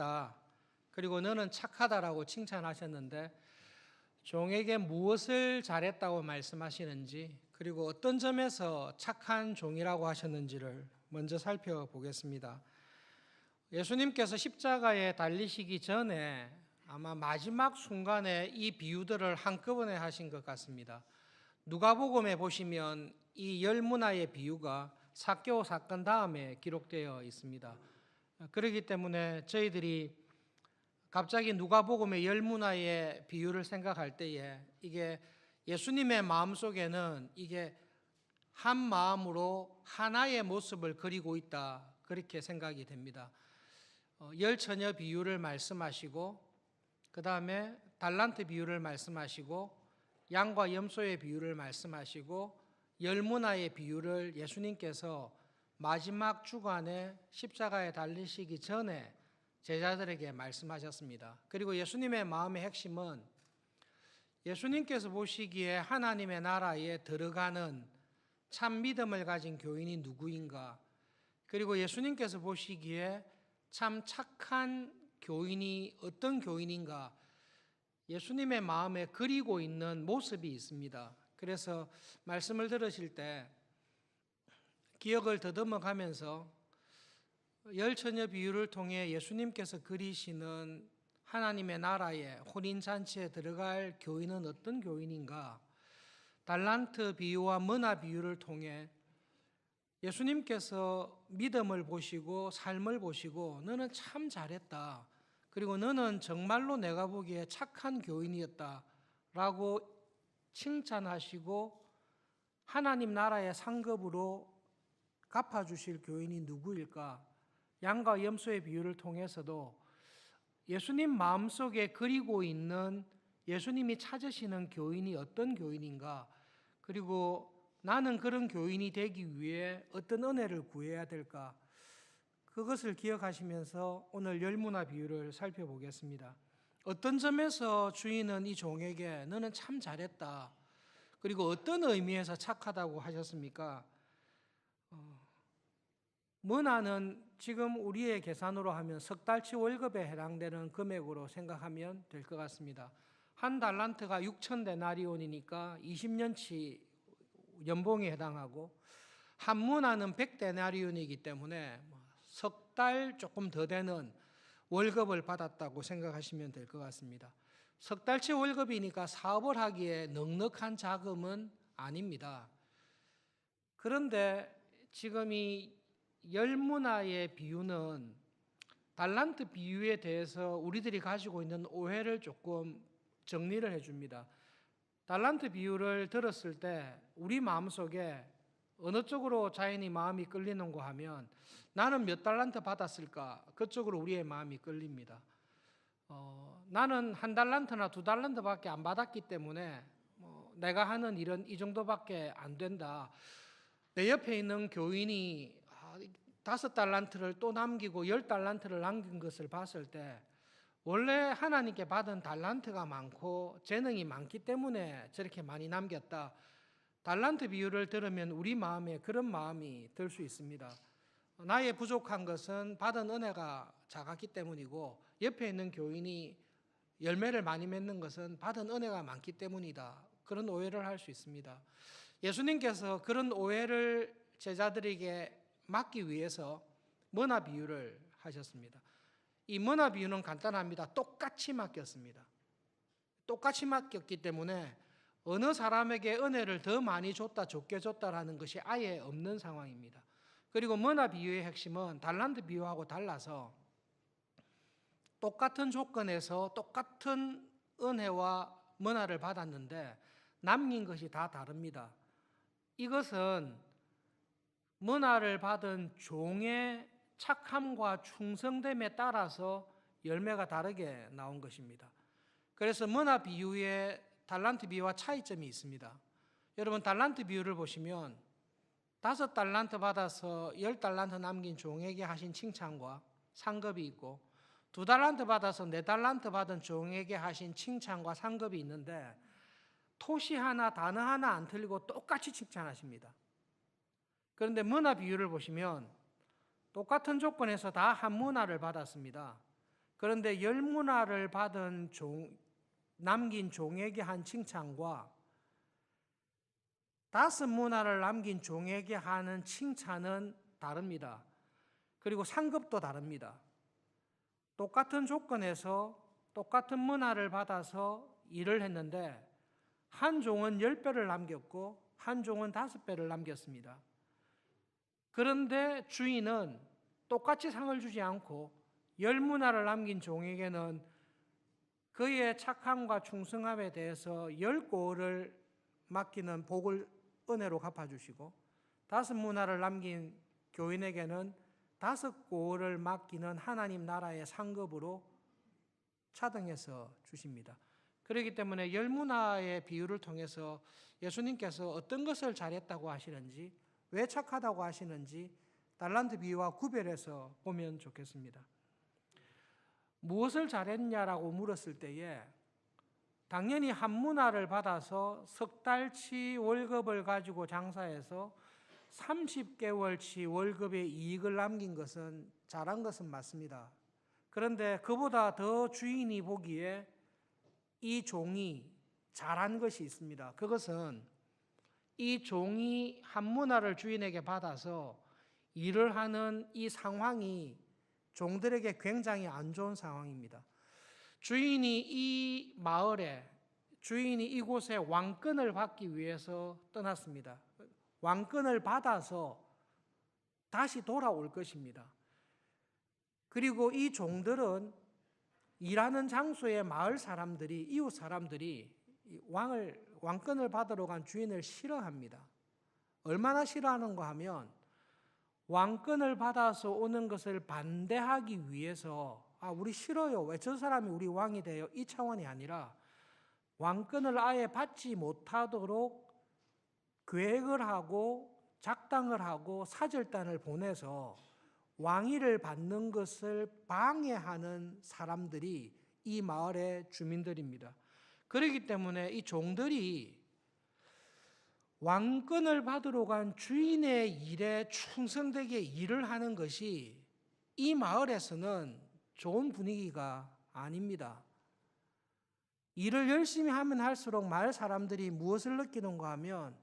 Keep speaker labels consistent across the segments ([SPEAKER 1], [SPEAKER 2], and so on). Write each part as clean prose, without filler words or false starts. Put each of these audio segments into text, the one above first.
[SPEAKER 1] 잘했다. 그리고 너는 착하다라고 칭찬하셨는데 종에게 무엇을 잘했다고 말씀하시는지, 그리고 어떤 점에서 착한 종이라고 하셨는지를 먼저 살펴보겠습니다. 예수님께서 십자가에 달리시기 전에 아마 마지막 순간에 이 비유들을 한꺼번에 하신 것 같습니다. 누가복음에 보시면 이 열 문화의 비유가 삭개오 사건 다음에 기록되어 있습니다. 그렇기 때문에 저희들이 갑자기 누가복음의 열 문화의 비유를 생각할 때에 이게 예수님의 마음속에는 이게 한 마음으로 하나의 모습을 그리고 있다, 그렇게 생각이 됩니다. 열 처녀 비유를 말씀하시고, 그 다음에 달란트 비유를 말씀하시고, 양과 염소의 비유를 말씀하시고, 열 문화의 비유를 예수님께서 마지막 주간에 십자가에 달리시기 전에 제자들에게 말씀하셨습니다. 그리고 예수님의 마음의 핵심은 예수님께서 보시기에 하나님의 나라에 들어가는 참 믿음을 가진 교인이 누구인가, 그리고 예수님께서 보시기에 참 착한 교인이 어떤 교인인가, 예수님의 마음에 그리고 있는 모습이 있습니다. 그래서 말씀을 들으실 때 기억을 더듬어 가면서 열 처녀 비유를 통해 예수님께서 그리시는 하나님의 나라에 혼인잔치에 들어갈 교인은 어떤 교인인가, 달란트 비유와 문화 비유를 통해 예수님께서 믿음을 보시고 삶을 보시고 너는 참 잘했다, 그리고 너는 정말로 내가 보기에 착한 교인이었다 라고 칭찬하시고 하나님 나라의 상급으로 갚아주실 교인이 누구일까, 양과 염소의 비유를 통해서도 예수님 마음속에 그리고 있는 예수님이 찾으시는 교인이 어떤 교인인가, 그리고 나는 그런 교인이 되기 위해 어떤 은혜를 구해야 될까, 그것을 기억하시면서 오늘 열문화 비유를 살펴보겠습니다. 어떤 점에서 주인은 이 종에게 너는 참 잘했다, 그리고 어떤 의미에서 착하다고 하셨습니까? 문화는 지금 우리의 계산으로 하면 석 달치 월급에 해당되는 금액으로 생각하면 될 것 같습니다. 한 달란트가 6천 데나리온이니까 20년치 연봉에 해당하고, 한 문화는 100데나리온이기 때문에 석 달 조금 더 되는 월급을 받았다고 생각하시면 될 것 같습니다. 석 달치 월급이니까 사업을 하기에 넉넉한 자금은 아닙니다. 그런데 지금 이 열 문화의 비유는 달란트 비유에 대해서 우리들이 가지고 있는 오해를 조금 정리를 해줍니다. 달란트 비유를 들었을 때 우리 마음속에 어느 쪽으로 자연히 마음이 끌리는가 하면 나는 몇 달란트 받았을까, 그쪽으로 우리의 마음이 끌립니다. 나는 한 달란트나 두 달란트밖에 안 받았기 때문에 내가 하는 일은 이 정도밖에 안 된다. 내 옆에 있는 교인이 5달란트를 또 남기고 10달란트를 남긴 것을 봤을 때 원래 하나님께 받은 달란트가 많고 재능이 많기 때문에 저렇게 많이 남겼다. 달란트 비유를 들으면 우리 마음에 그런 마음이 들 수 있습니다. 나의 부족한 것은 받은 은혜가 작았기 때문이고, 옆에 있는 교인이 열매를 많이 맺는 것은 받은 은혜가 많기 때문이다. 그런 오해를 할 수 있습니다. 예수님께서 그런 오해를 제자들에게 막기 위해서 문화 비유를 하셨습니다. 이 문화 비유는 간단합니다. 똑같이 맡겼습니다. 똑같이 맡겼기 때문에 어느 사람에게 은혜를 더 많이 줬다 적게 줬다라는 것이 아예 없는 상황입니다. 그리고 문화 비유의 핵심은 달란트 비유하고 달라서 똑같은 조건에서 똑같은 은혜와 문화를 받았는데 남긴 것이 다 다릅니다. 이것은 문화를 받은 종의 착함과 충성됨에 따라서 열매가 다르게 나온 것입니다. 그래서 문화 비유의 달란트 비유와 차이점이 있습니다. 여러분, 달란트 비유를 보시면 5달란트 받아서 10달란트 남긴 종에게 하신 칭찬과 상급이 있고, 2달란트 받아서 4달란트 받은 종에게 하신 칭찬과 상급이 있는데 토시 하나 단어 하나 안 틀리고 똑같이 칭찬하십니다. 그런데 문화 비유를 보시면 똑같은 조건에서 다 한 문화를 받았습니다. 그런데 열 문화를 받은 남긴 종에게 한 칭찬과 5 문화를 남긴 종에게 하는 칭찬은 다릅니다. 그리고 상급도 다릅니다. 똑같은 조건에서 똑같은 문화를 받아서 일을 했는데 한 종은 10배를 남겼고 한 종은 5배를 남겼습니다. 그런데 주인은 똑같이 상을 주지 않고 10문화를 남긴 종에게는 그의 착함과 충성함에 대해서 10고을을 맡기는 복을 은혜로 갚아주시고 5문화를 남긴 교인에게는 5고을을 맡기는 하나님 나라의 상급으로 차등해서 주십니다. 그렇기 때문에 10문화의 비유를 통해서 예수님께서 어떤 것을 잘했다고 하시는지, 왜 착하다고 하시는지 달란트 비유와 구별해서 보면 좋겠습니다. 무엇을 잘했냐라고 물었을 때에 당연히 한 문화를 받아서 석 달치 월급을 가지고 장사해서 30개월치 월급의 이익을 남긴 것은 잘한 것은 맞습니다. 그런데 그보다 더 주인이 보기에 이 종이 잘한 것이 있습니다. 그것은 이 종이 한 문화를 주인에게 받아서 일을 하는 이 상황이 종들에게 굉장히 안 좋은 상황입니다. 주인이 이 마을에, 주인이 이곳에 왕권을 받기 위해서 떠났습니다. 왕권을 받아서 다시 돌아올 것입니다. 그리고 이 종들은 일하는 장소의 마을 사람들이, 이웃 사람들이 왕권을 받으러 간 주인을 싫어합니다. 얼마나 싫어하는가 하면 왕권을 받아서 오는 것을 반대하기 위해서 우리 싫어요. 왜 저 사람이 우리 왕이 돼요? 이 차원이 아니라 왕권을 아예 받지 못하도록 계획을 하고 작당을 하고 사절단을 보내서 왕위를 받는 것을 방해하는 사람들이 이 마을의 주민들입니다. 그렇기 때문에 이 종들이 왕권을 받으러 간 주인의 일에 충성되게 일을 하는 것이 이 마을에서는 좋은 분위기가 아닙니다. 일을 열심히 하면 할수록 마을 사람들이 무엇을 느끼는가 하면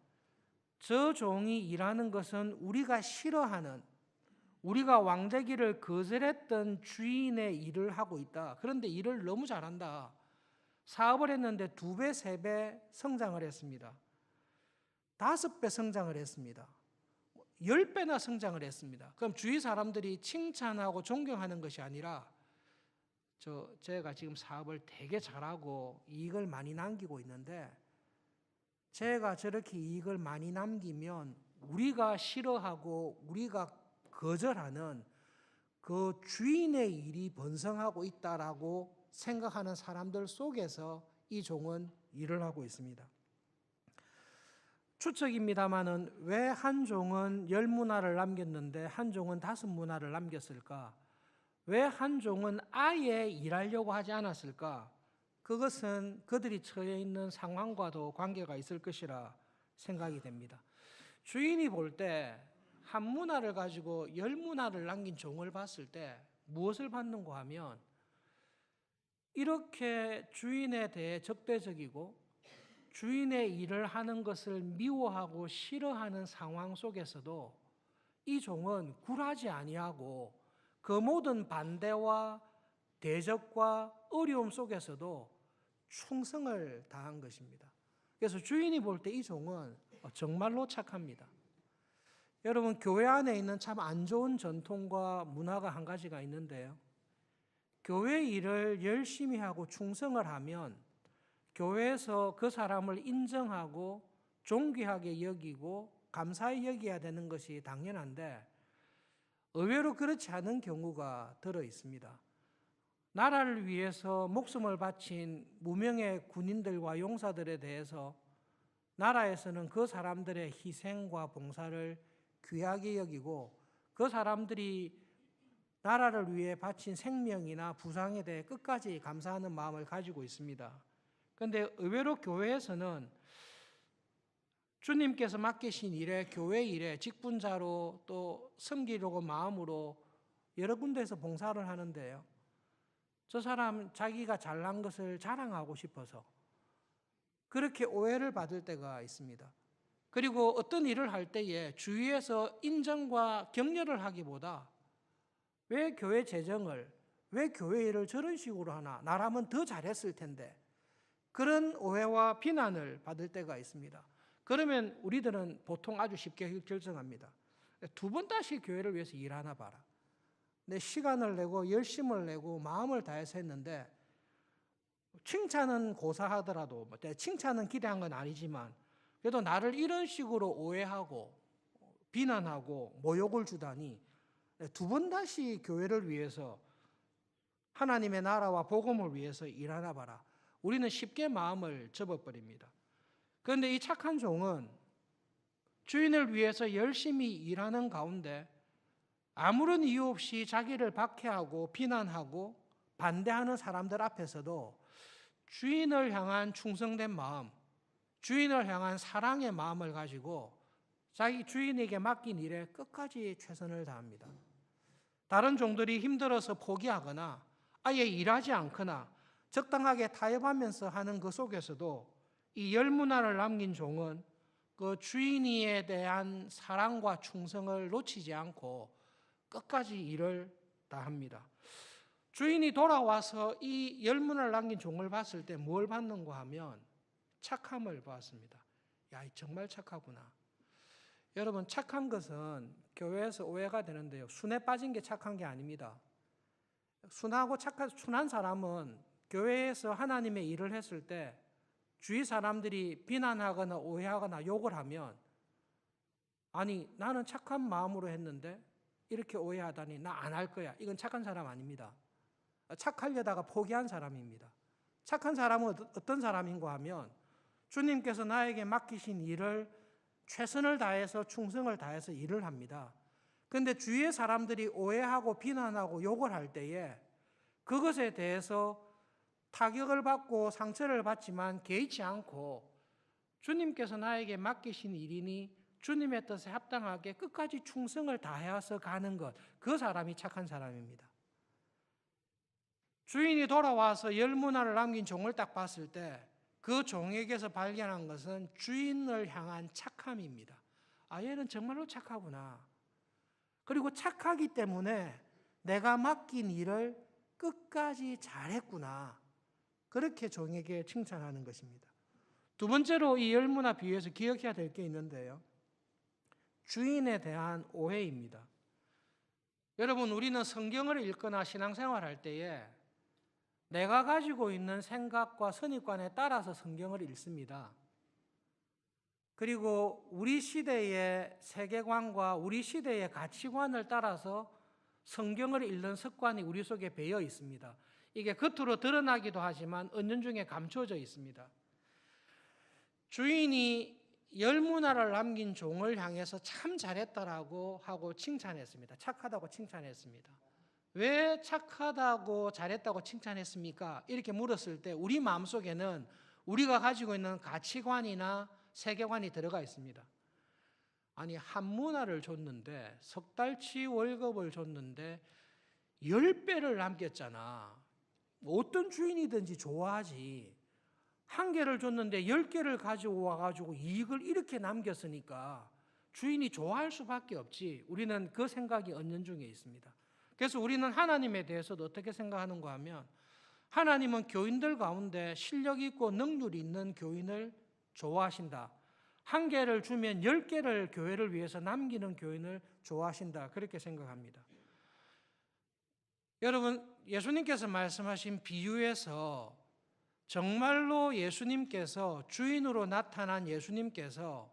[SPEAKER 1] 저 종이 일하는 것은 우리가 싫어하는, 우리가 왕되기를 거절했던 주인의 일을 하고 있다. 그런데 일을 너무 잘한다. 사업을 했는데 2배, 3배 성장을 했습니다. 5배 성장을 했습니다. 10배나 성장을 했습니다. 그럼 주위 사람들이 칭찬하고 존경하는 것이 아니라 제가 지금 사업을 되게 잘하고 이익을 많이 남기고 있는데 제가 저렇게 이익을 많이 남기면 우리가 싫어하고 우리가 거절하는 그 주인의 일이 번성하고 있다라고 생각하는 사람들 속에서 이 종은 일을 하고 있습니다. 추측입니다마는 왜 한 종은 10문화를 남겼는데 한 종은 5문화를 남겼을까? 왜 한 종은 아예 일하려고 하지 않았을까? 그것은 그들이 처해 있는 상황과도 관계가 있을 것이라 생각이 됩니다. 주인이 볼 때 한 문화를 가지고 10문화를 남긴 종을 봤을 때 무엇을 받는가 하면 이렇게 주인에 대해 적대적이고 주인의 일을 하는 것을 미워하고 싫어하는 상황 속에서도 이 종은 굴하지 아니하고 그 모든 반대와 대적과 어려움 속에서도 충성을 다한 것입니다. 그래서 주인이 볼 때 이 종은 정말로 착합니다. 여러분, 교회 안에 있는 참 안 좋은 전통과 문화가 한 가지가 있는데요. 교회 일을 열심히 하고 충성을 하면 교회에서 그 사람을 인정하고 존귀하게 여기고 감사히 여겨야 되는 것이 당연한데 의외로 그렇지 않은 경우가 들어 있습니다. 나라를 위해서 목숨을 바친 무명의 군인들과 용사들에 대해서 나라에서는 그 사람들의 희생과 봉사를 귀하게 여기고 그 사람들이 나라를 위해 바친 생명이나 부상에 대해 끝까지 감사하는 마음을 가지고 있습니다. 그런데 의외로 교회에서는 주님께서 맡기신 일에, 교회 일에 직분자로 또 섬기려고 마음으로 여러 군데에서 봉사를 하는데요. 저 사람 자기가 잘난 것을 자랑하고 싶어서 그렇게 오해를 받을 때가 있습니다. 그리고 어떤 일을 할 때에 주위에서 인정과 격려를 하기보다 왜 교회 재정을, 왜 교회 일을 저런 식으로 하나, 나라면 더 잘했을 텐데, 그런 오해와 비난을 받을 때가 있습니다. 그러면 우리들은 보통 아주 쉽게 결정합니다. 두 번 다시 교회를 위해서 일하나 봐라. 내 시간을 내고 열심을 내고 마음을 다해서 했는데, 칭찬은 고사하더라도, 칭찬은 기대한 건 아니지만 그래도 나를 이런 식으로 오해하고 비난하고 모욕을 주다니, 두 번 다시 교회를 위해서, 하나님의 나라와 복음을 위해서 일하나 봐라. 우리는 쉽게 마음을 접어버립니다. 그런데 이 착한 종은 주인을 위해서 열심히 일하는 가운데 아무런 이유 없이 자기를 박해하고 비난하고 반대하는 사람들 앞에서도 주인을 향한 충성된 마음, 주인을 향한 사랑의 마음을 가지고 자기 주인에게 맡긴 일에 끝까지 최선을 다합니다. 다른 종들이 힘들어서 포기하거나 아예 일하지 않거나 적당하게 타협하면서 하는 그 속에서도 이 열문화를 남긴 종은 그 주인에 대한 사랑과 충성을 놓치지 않고 끝까지 일을 다합니다. 주인이 돌아와서 이 열문화를 남긴 종을 봤을 때 뭘 봤는가 하면 착함을 보았습니다. 야, 정말 착하구나. 여러분, 착한 것은 교회에서 오해가 되는데요, 순에 빠진 게 착한 게 아닙니다. 순하고 순한 사람은 교회에서 하나님의 일을 했을 때 주위 사람들이 비난하거나 오해하거나 욕을 하면, 아니 나는 착한 마음으로 했는데 이렇게 오해하다니 나 안 할 거야, 이건 착한 사람 아닙니다. 착하려다가 포기한 사람입니다. 착한 사람은 어떤 사람인가 하면 주님께서 나에게 맡기신 일을 최선을 다해서 충성을 다해서 일을 합니다. 그런데 주위의 사람들이 오해하고 비난하고 욕을 할 때에 그것에 대해서 타격을 받고 상처를 받지만 개의치 않고 주님께서 나에게 맡기신 일이니 주님의 뜻에 합당하게 끝까지 충성을 다해서 가는 것, 그 사람이 착한 사람입니다. 주인이 돌아와서 열문화를 남긴 종을 딱 봤을 때 그 종에게서 발견한 것은 주인을 향한 착함입니다. 아, 얘는 정말로 착하구나. 그리고 착하기 때문에 내가 맡긴 일을 끝까지 잘했구나. 그렇게 종에게 칭찬하는 것입니다. 두 번째로 이 열문화 비유에서 기억해야 될 게 있는데요, 주인에 대한 오해입니다. 여러분, 우리는 성경을 읽거나 신앙생활할 때에 내가 가지고 있는 생각과 선입관에 따라서 성경을 읽습니다. 그리고 우리 시대의 세계관과 우리 시대의 가치관을 따라서 성경을 읽는 습관이 우리 속에 배어 있습니다. 이게 겉으로 드러나기도 하지만 은연중에 감춰져 있습니다. 주인이 열문화를 남긴 종을 향해서 참 잘했다라고 하고 칭찬했습니다. 착하다고 칭찬했습니다. 왜 착하다고 잘했다고 칭찬했습니까? 이렇게 물었을 때 우리 마음속에는 우리가 가지고 있는 가치관이나 세계관이 들어가 있습니다. 아니, 한 문화를 줬는데, 석 달치 월급을 줬는데 10배를 남겼잖아. 어떤 주인이든지 좋아하지. 한 개를 줬는데 10개를 가지고 와가지고 이익을 이렇게 남겼으니까 주인이 좋아할 수밖에 없지. 우리는 그 생각이 은연중에 있습니다. 그래서 우리는 하나님에 대해서도 어떻게 생각하는가 하면, 하나님은 교인들 가운데 실력 있고 능률이 있는 교인을 좋아하신다. 한 개를 주면 10개를 교회를 위해서 남기는 교인을 좋아하신다. 그렇게 생각합니다. 여러분, 예수님께서 말씀하신 비유에서 정말로 예수님께서, 주인으로 나타난 예수님께서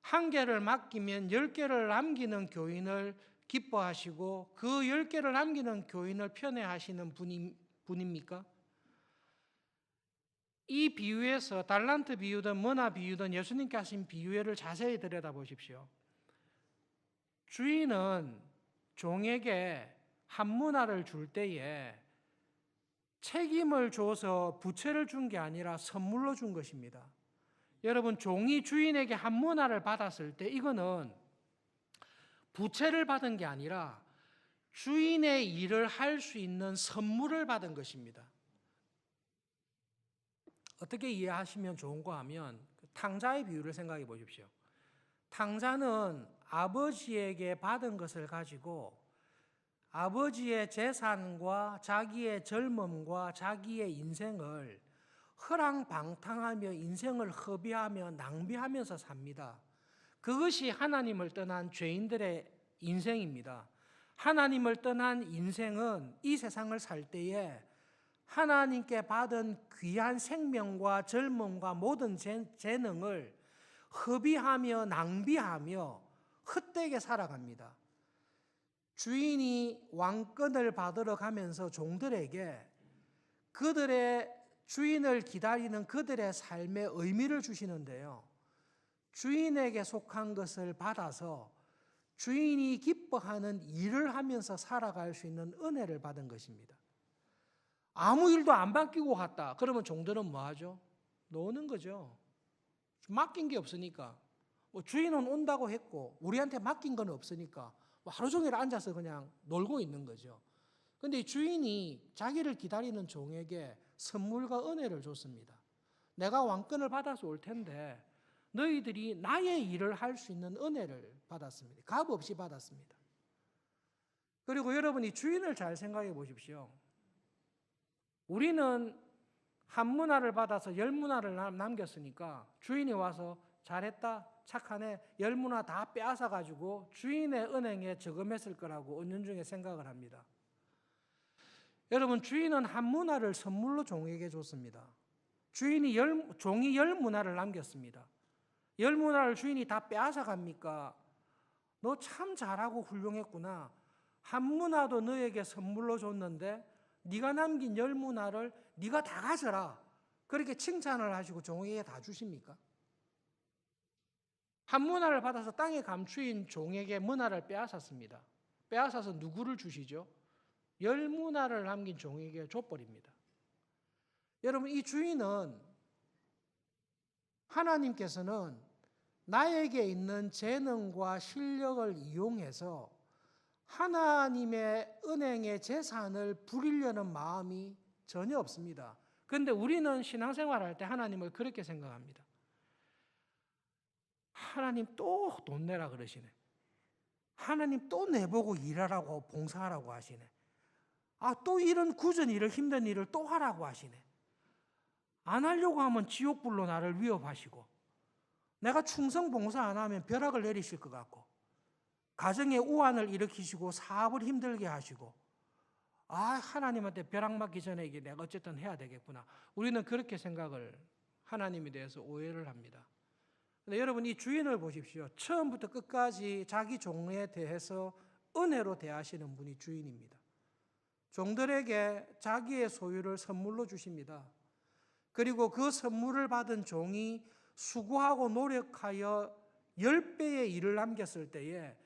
[SPEAKER 1] 한 개를 맡기면 10개를 남기는 교인을 기뻐하시고 그 10개를 남기는 교인을 편애하시는 분입니까? 이 비유에서 달란트 비유든 뭐나 비유든 예수님께 하신 비유를 자세히 들여다보십시오. 주인은 종에게 한 문화를 줄 때에 책임을 줘서 부채를 준 게 아니라 선물로 준 것입니다. 여러분, 종이 주인에게 한 문화를 받았을 때 이거는 부채를 받은 게 아니라 주인의 일을 할 수 있는 선물을 받은 것입니다. 어떻게 이해하시면 좋은가 하면 탕자의 비유를 생각해 보십시오. 탕자는 아버지에게 받은 것을 가지고 아버지의 재산과 자기의 젊음과 자기의 인생을 허랑방탕하며 인생을 허비하며 낭비하면서 삽니다. 그것이 하나님을 떠난 죄인들의 인생입니다. 하나님을 떠난 인생은 이 세상을 살 때에 하나님께 받은 귀한 생명과 젊음과 모든 재능을 허비하며 낭비하며 헛되게 살아갑니다. 주인이 왕권을 받으러 가면서 종들에게 그들의 주인을 기다리는 그들의 삶의 의미를 주시는데요. 주인에게 속한 것을 받아서 주인이 기뻐하는 일을 하면서 살아갈 수 있는 은혜를 받은 것입니다. 아무 일도 안 맡기고 갔다. 그러면 종들은 뭐 하죠? 노는 거죠. 맡긴 게 없으니까. 주인은 온다고 했고 우리한테 맡긴 건 없으니까 하루 종일 앉아서 그냥 놀고 있는 거죠. 그런데 주인이 자기를 기다리는 종에게 선물과 은혜를 줬습니다. 내가 왕권을 받아서 올 텐데 너희들이 나의 일을 할 수 있는 은혜를 받았습니다. 값 없이 받았습니다. 그리고 여러분이 주인을 잘 생각해 보십시오. 우리는 한 문화를 받아서 10문화를 남겼으니까 주인이 와서 잘했다, 착하네, 10문화 다 빼앗아 가지고 주인의 은행에 저금했을 거라고 은연중에 생각을 합니다. 여러분, 주인은 한 문화를 선물로 종에게 줬습니다. 종이 10문화를 남겼습니다. 10문화를 주인이 다 빼앗아 갑니까? 너 참 잘하고 훌륭했구나. 한 문화도 너에게 선물로 줬는데 네가 남긴 10문화를 네가 다 가져라. 그렇게 칭찬을 하시고 종에게 다 주십니까? 한 문화를 받아서 땅에 감추인 종에게 문화를 빼앗았습니다. 빼앗아서 누구를 주시죠? 10문화를 남긴 종에게 줘버립니다. 여러분, 이 주인은 하나님께서는 나에게 있는 재능과 실력을 이용해서 하나님의 은행의 재산을 부리려는 마음이 전혀 없습니다. 그런데 우리는 신앙생활할 때 하나님을 그렇게 생각합니다. 하나님 또 돈 내라 그러시네. 하나님 또 내보고 일하라고 봉사하라고 하시네. 또 이런 굳은 일을 힘든 일을 또 하라고 하시네. 안 하려고 하면 지옥불로 나를 위협하시고 내가 충성 봉사 안 하면 벼락을 내리실 것 같고 가정에 우환을 일으키시고 사업을 힘들게 하시고 하나님한테 벼락 맞기 전에 이게 내가 어쨌든 해야 되겠구나. 우리는 그렇게 생각을 하나님에 대해서 오해를 합니다. 근데 여러분, 이 주인을 보십시오. 처음부터 끝까지 자기 종에 대해서 은혜로 대하시는 분이 주인입니다. 종들에게 자기의 소유를 선물로 주십니다. 그리고 그 선물을 받은 종이 수고하고 노력하여 10배의 일을 남겼을 때에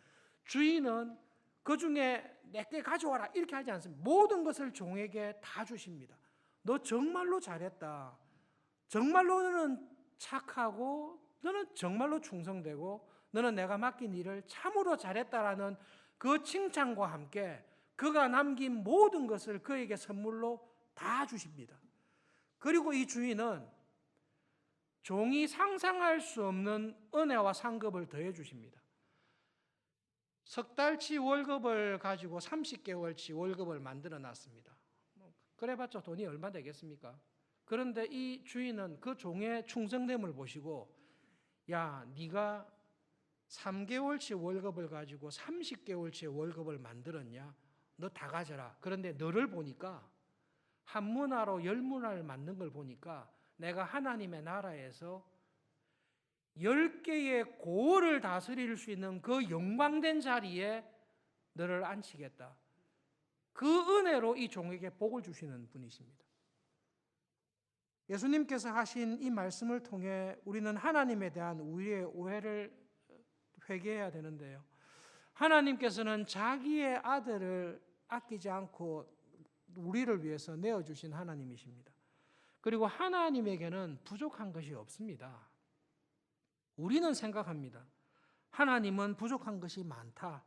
[SPEAKER 1] 주인은 그 중에 내게 가져와라 이렇게 하지 않습니다. 모든 것을 종에게 다 주십니다. 너 정말로 잘했다. 정말로 너는 착하고 너는 정말로 충성되고 너는 내가 맡긴 일을 참으로 잘했다라는 그 칭찬과 함께 그가 남긴 모든 것을 그에게 선물로 다 주십니다. 그리고 이 주인은 종이 상상할 수 없는 은혜와 상급을 더해 주십니다. 석 달치 월급을 가지고 30개월치 월급을 만들어 놨습니다. 그래봤자 돈이 얼마 되겠습니까? 그런데 이 주인은 그 종의 충성됨을 보시고 야, 네가 3개월치 월급을 가지고 30개월치 월급을 만들었냐? 너 다 가져라. 그런데 너를 보니까 한 문화로 10문화를 만든 걸 보니까 내가 하나님의 나라에서 10개의 고을을 다스릴 수 있는 그 영광된 자리에 너를 앉히겠다. 그 은혜로 이 종에게 복을 주시는 분이십니다. 예수님께서 하신 이 말씀을 통해 우리는 하나님에 대한 우리의 오해를 회개해야 되는데요. 하나님께서는 자기의 아들을 아끼지 않고 우리를 위해서 내어주신 하나님이십니다. 그리고 하나님에게는 부족한 것이 없습니다. 우리는 생각합니다. 하나님은 부족한 것이 많다.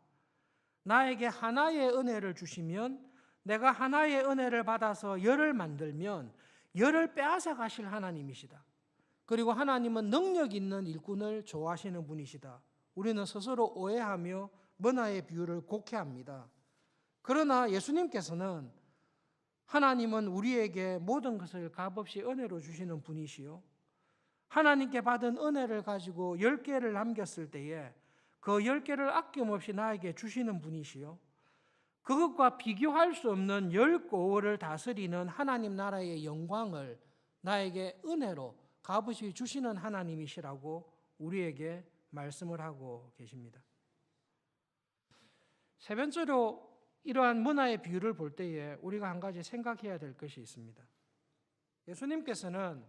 [SPEAKER 1] 나에게 하나의 은혜를 주시면 내가 하나의 은혜를 받아서 열을 만들면 열을 빼앗아 가실 하나님이시다. 그리고 하나님은 능력 있는 일꾼을 좋아하시는 분이시다. 우리는 스스로 오해하며 문화의 비유를 곡해합니다. 그러나 예수님께서는 하나님은 우리에게 모든 것을 값없이 은혜로 주시는 분이시요, 하나님께 받은 은혜를 가지고 10개를 남겼을 때에 그 10개를 아낌없이 나에게 주시는 분이시요, 그것과 비교할 수 없는 10고을을 다스리는 하나님 나라의 영광을 나에게 은혜로 값없이 주시는 하나님이시라고 우리에게 말씀을 하고 계십니다. 세 번째로 이러한 문화의 비유를 볼 때에 우리가 한 가지 생각해야 될 것이 있습니다. 예수님께서는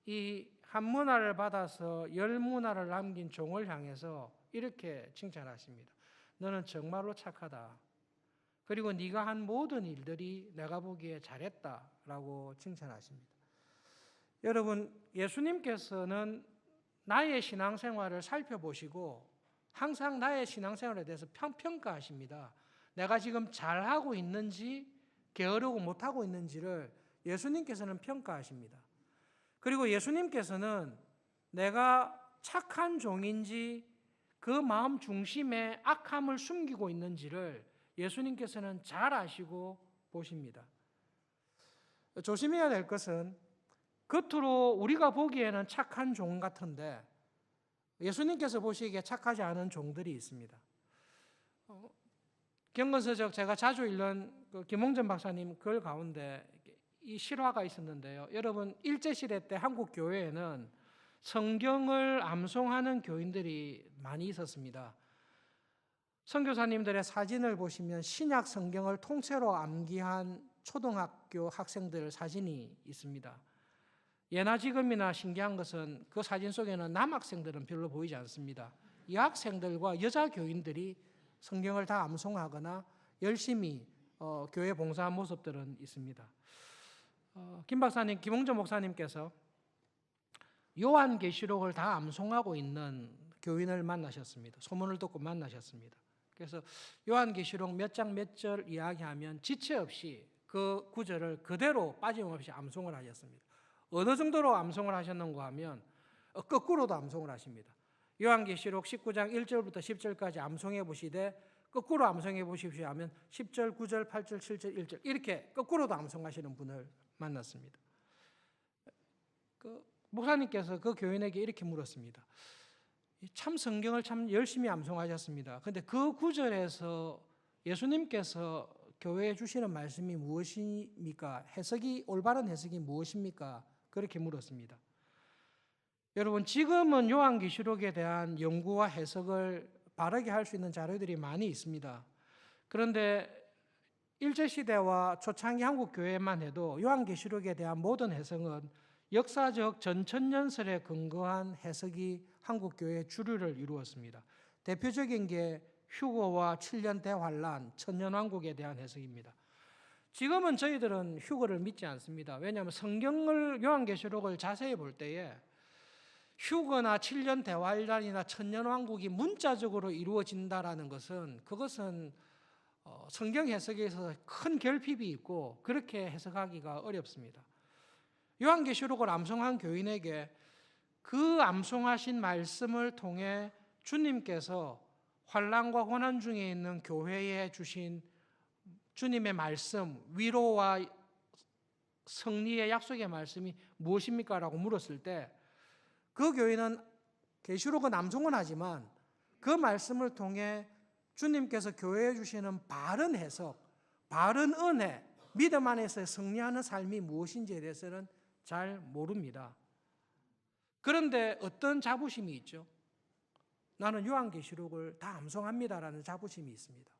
[SPEAKER 1] 이 한 문화를 받아서 10문화를 남긴 종을 향해서 이렇게 칭찬하십니다. 너는 정말로 착하다. 그리고 네가 한 모든 일들이 내가 보기에 잘했다라고 칭찬하십니다. 여러분, 예수님께서는 나의 신앙생활을 살펴보시고 항상 나의 신앙생활에 대해서 평가하십니다. 내가 지금 잘하고 있는지 게으르고 못하고 있는지를 예수님께서는 평가하십니다. 그리고 예수님께서는 내가 착한 종인지 그 마음 중심에 악함을 숨기고 있는지를 예수님께서는 잘 아시고 보십니다. 조심해야 될 것은 겉으로 우리가 보기에는 착한 종 같은데 예수님께서 보시기에 착하지 않은 종들이 있습니다. 경건서적 제가 자주 읽는 그 김홍전 박사님 글 가운데 이 실화가 있었는데요. 여러분, 일제시대 때 한국 교회에는 성경을 암송하는 교인들이 많이 있었습니다. 선교사님들의 사진을 보시면 신약 성경을 통째로 암기한 초등학교 학생들 사진이 있습니다. 예나 지금이나 신기한 것은 그 사진 속에는 남학생들은 별로 보이지 않습니다. 여학생들과 여자 교인들이 성경을 다 암송하거나 열심히 교회 봉사한 모습들은 있습니다. 김 박사님, 김홍전 목사님께서 요한계시록을 다 암송하고 있는 교인을 만나셨습니다. 소문을 듣고 만나셨습니다. 그래서 요한계시록 몇 장 몇 절 이야기하면 지체 없이 그 구절을 그대로 빠짐없이 암송을 하셨습니다. 어느 정도로 암송을 하셨는가 하면 거꾸로도 암송을 하십니다. 요한계시록 19장 1절부터 10절까지 암송해 보시되 거꾸로 암송해 보십시오 하면 10절, 9절, 8절, 7절, 1절 이렇게 거꾸로도 암송하시는 분을 만났습니다. 그 목사님께서 그 교인에게 이렇게 물었습니다. 참 성경을 참 열심히 암송하셨습니다. 그런데 그 구절에서 예수님께서 교회에 주시는 말씀이 무엇입니까? 올바른 해석이 무엇입니까? 그렇게 물었습니다. 여러분, 지금은 요한계시록에 대한 연구와 해석을 바르게 할 수 있는 자료들이 많이 있습니다. 그런데 일제시대와 초창기 한국교회만 해도 요한계시록에 대한 모든 해석은 역사적 전천년설에 근거한 해석이 한국교회의 주류를 이루었습니다. 대표적인 게 휴거와 7년 대환란, 천년왕국에 대한 해석입니다. 지금은 저희들은 휴거를 믿지 않습니다. 왜냐하면 성경을, 요한계시록을 자세히 볼 때에 휴거나 7년 대환란이나 천년왕국이 문자적으로 이루어진다라는 것은 그것은 성경 해석에 있어서 큰 결핍이 있고 그렇게 해석하기가 어렵습니다. 요한계시록을 암송한 교인에게 그 암송하신 말씀을 통해 주님께서 환난과 고난 중에 있는 교회에 주신 주님의 말씀, 위로와 승리의 약속의 말씀이 무엇입니까? 라고 물었을 때 그 교인은 계시록은 암송은 하지만 그 말씀을 통해 주님께서 교회에 주시는 바른 해석, 바른 은혜, 믿음 안에서 승리하는 삶이 무엇인지에 대해서는 잘 모릅니다. 그런데 어떤 자부심이 있죠? 나는 요한계시록을 다 암송합니다라는 자부심이 있습니다.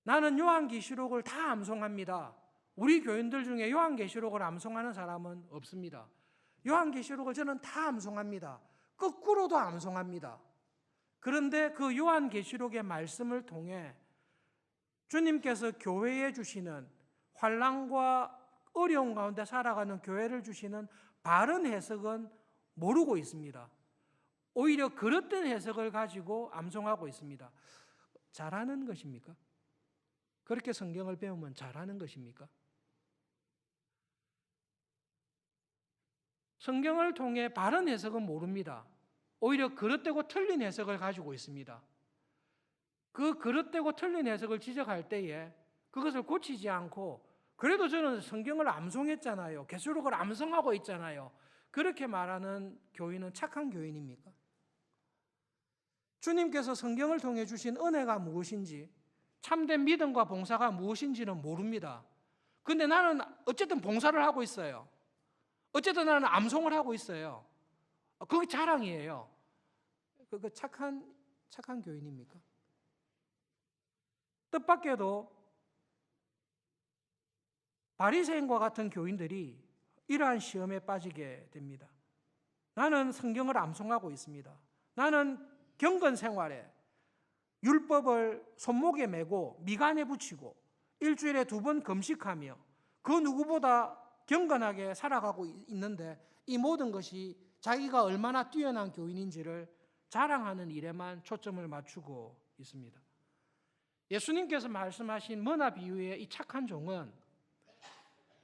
[SPEAKER 1] 나는 요한계시록을 다 암송합니다. 우리 교인들 중에 요한계시록을 암송하는 사람은 없습니다. 요한계시록을 저는 다 암송합니다. 거꾸로도 암송합니다. 그런데 그 요한계시록의 말씀을 통해 주님께서 교회에 주시는 환난과 어려운 가운데 살아가는 교회를 주시는 바른 해석은 모르고 있습니다. 오히려 그릇된 해석을 가지고 암송하고 있습니다. 잘하는 것입니까? 그렇게 성경을 배우면 잘하는 것입니까? 성경을 통해 바른 해석은 모릅니다. 오히려 그릇되고 틀린 해석을 가지고 있습니다. 그 그릇되고 틀린 해석을 지적할 때에 그것을 고치지 않고 그래도 저는 성경을 암송했잖아요. 계시록을 암송하고 있잖아요. 그렇게 말하는 교인은 착한 교인입니까? 주님께서 성경을 통해 주신 은혜가 무엇인지, 참된 믿음과 봉사가 무엇인지는 모릅니다. 근데 나는 어쨌든 봉사를 하고 있어요. 어쨌든 나는 암송을 하고 있어요. 그게 자랑이에요. 그 착한 교인입니까? 뜻밖에도 바리새인과 같은 교인들이 이러한 시험에 빠지게 됩니다. 나는 성경을 암송하고 있습니다. 나는 경건 생활에 율법을 손목에 메고 미간에 붙이고 일주일에 2번 금식하며 그 누구보다 경건하게 살아가고 있는데 이 모든 것이 자기가 얼마나 뛰어난 교인인지를 자랑하는 일에만 초점을 맞추고 있습니다. 예수님께서 말씀하신 머나 비유의 이 착한 종은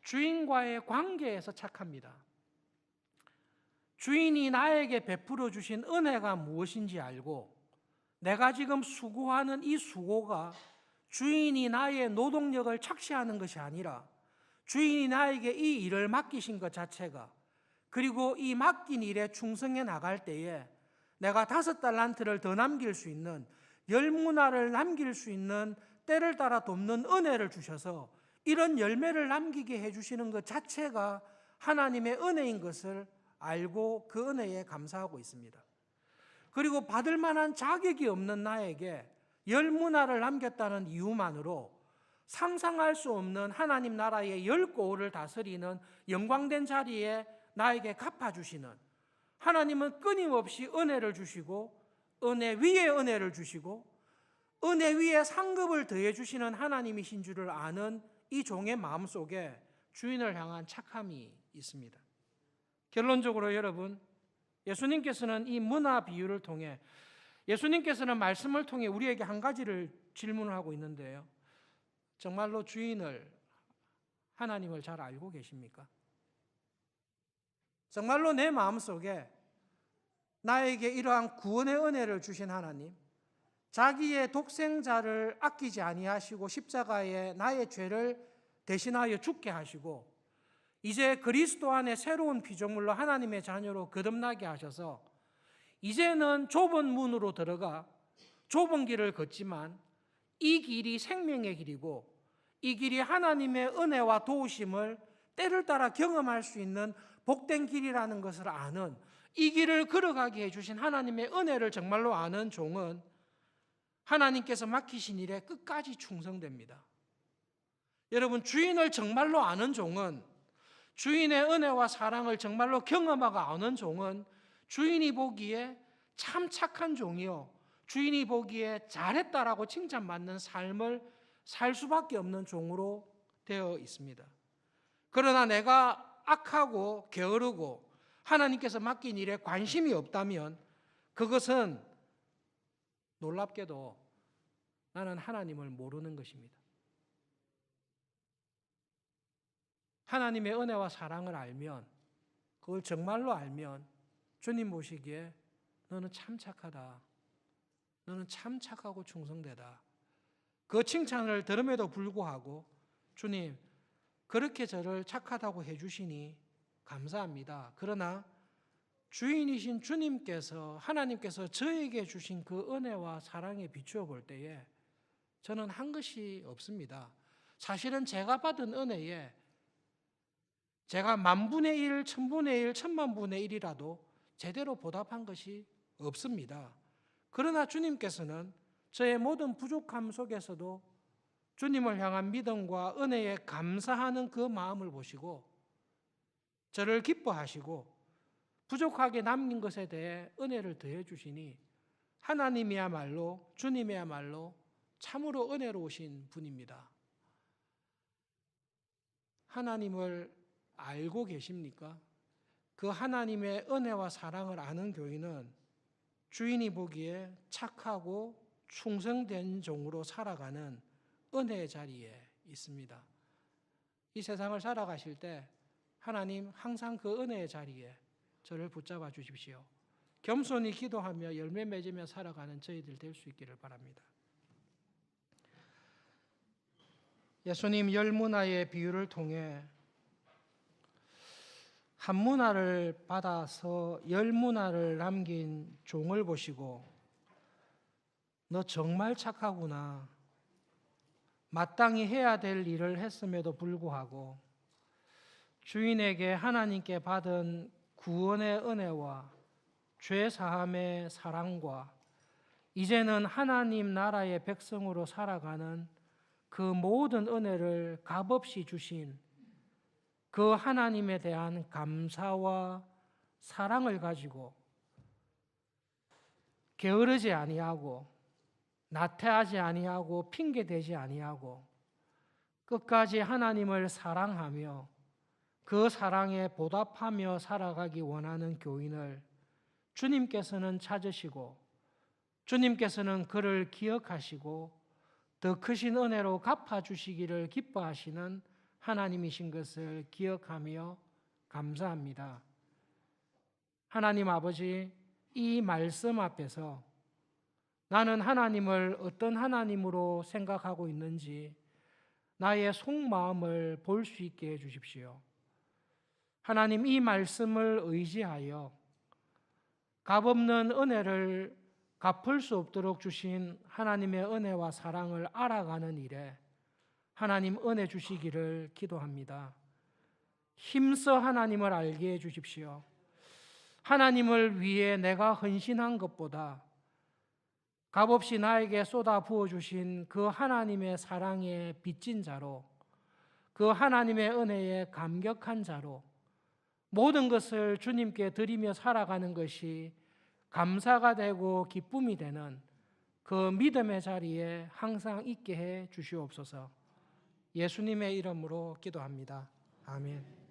[SPEAKER 1] 주인과의 관계에서 착합니다. 주인이 나에게 베풀어 주신 은혜가 무엇인지 알고 내가 지금 수고하는 이 수고가 주인이 나의 노동력을 착취하는 것이 아니라 주인이 나에게 이 일을 맡기신 것 자체가, 그리고 이 맡긴 일에 충성해 나갈 때에 내가 5달란트를 더 남길 수 있는, 10문화를 남길 수 있는 때를 따라 돕는 은혜를 주셔서 이런 열매를 남기게 해주시는 것 자체가 하나님의 은혜인 것을 알고 그 은혜에 감사하고 있습니다. 그리고 받을 만한 자격이 없는 나에게 10문화를 남겼다는 이유만으로 상상할 수 없는 하나님 나라의 10고을을 다스리는 영광된 자리에 나에게 갚아주시는, 하나님은 끊임없이 은혜를 주시고 은혜 위에 은혜를 주시고 은혜 위에 상급을 더해 주시는 하나님이신 줄을 아는 이 종의 마음속에 주인을 향한 착함이 있습니다. 결론적으로 여러분, 예수님께서는 이 문화 비유를 통해, 예수님께서는 말씀을 통해 우리에게 한 가지를 질문을 하고 있는데요. 정말로 주인을, 하나님을 잘 알고 계십니까? 정말로 내 마음속에 나에게 이러한 구원의 은혜를 주신 하나님, 자기의 독생자를 아끼지 아니하시고 십자가에 나의 죄를 대신하여 죽게 하시고 이제 그리스도 안에 새로운 피조물로 하나님의 자녀로 거듭나게 하셔서 이제는 좁은 문으로 들어가 좁은 길을 걷지만 이 길이 생명의 길이고 이 길이 하나님의 은혜와 도우심을 때를 따라 경험할 수 있는 복된 길이라는 것을 아는, 이 길을 걸어가게 해주신 하나님의 은혜를 정말로 아는 종은 하나님께서 맡기신 일에 끝까지 충성됩니다. 여러분, 주인을 정말로 아는 종은, 주인의 은혜와 사랑을 정말로 경험하고 아는 종은 주인이 보기에 참 착한 종이요, 주인이 보기에 잘했다라고 칭찬받는 삶을 살 수밖에 없는 종으로 되어 있습니다. 그러나 내가 악하고 게으르고 하나님께서 맡긴 일에 관심이 없다면 그것은 놀랍게도 나는 하나님을 모르는 것입니다. 하나님의 은혜와 사랑을 알면, 그걸 정말로 알면 주님 보시기에 너는 참 착하다, 너는 참 착하고 충성되다, 그 칭찬을 들음에도 불구하고 주님, 그렇게 저를 착하다고 해주시니 감사합니다. 그러나 주인이신 주님께서, 하나님께서 저에게 주신 그 은혜와 사랑에 비추어 볼 때에 저는 한 것이 없습니다. 사실은 제가 받은 은혜에 제가 10,000분의 1, 1000분의 1, 10,000,000분의 1이라도 제대로 보답한 것이 없습니다. 그러나 주님께서는 저의 모든 부족함 속에서도 주님을 향한 믿음과 은혜에 감사하는 그 마음을 보시고 저를 기뻐하시고 부족하게 남긴 것에 대해 은혜를 더해 주시니 하나님이야말로, 주님이야말로 참으로 은혜로우신 분입니다. 하나님을 알고 계십니까? 그 하나님의 은혜와 사랑을 아는 교인은 주인이 보기에 착하고 충성된 종으로 살아가는 은혜의 자리에 있습니다. 이 세상을 살아가실 때 하나님 항상 그 은혜의 자리에 저를 붙잡아 주십시오. 겸손히 기도하며 열매 맺으며 살아가는 저희들 될 수 있기를 바랍니다. 예수님 열 문화의 비유를 통해 한 문화를 받아서 열 문화를 남긴 종을 보시고 너 정말 착하구나. 마땅히 해야 될 일을 했음에도 불구하고 주인에게 하나님께 받은 구원의 은혜와 죄 사함의 사랑과 이제는 하나님 나라의 백성으로 살아가는 그 모든 은혜를 값없이 주신 그 하나님에 대한 감사와 사랑을 가지고 게으르지 아니하고 나태하지 아니하고 핑계대지 아니하고 끝까지 하나님을 사랑하며 그 사랑에 보답하며 살아가기 원하는 교인을 주님께서는 찾으시고 주님께서는 그를 기억하시고 더 크신 은혜로 갚아주시기를 기뻐하시는 하나님이신 것을 기억하며 감사합니다. 하나님 아버지, 이 말씀 앞에서 나는 하나님을 어떤 하나님으로 생각하고 있는지 나의 속마음을 볼 수 있게 해주십시오. 하나님, 이 말씀을 의지하여 값없는 은혜를 갚을 수 없도록 주신 하나님의 은혜와 사랑을 알아가는 일에 하나님 은혜 주시기를 기도합니다. 힘써 하나님을 알게 해 주십시오. 하나님을 위해 내가 헌신한 것보다 값없이 나에게 쏟아 부어주신 그 하나님의 사랑에 빚진 자로, 그 하나님의 은혜에 감격한 자로 모든 것을 주님께 드리며 살아가는 것이 감사가 되고 기쁨이 되는 그 믿음의 자리에 항상 있게 해 주시옵소서. 예수님의 이름으로 기도합니다. 아멘.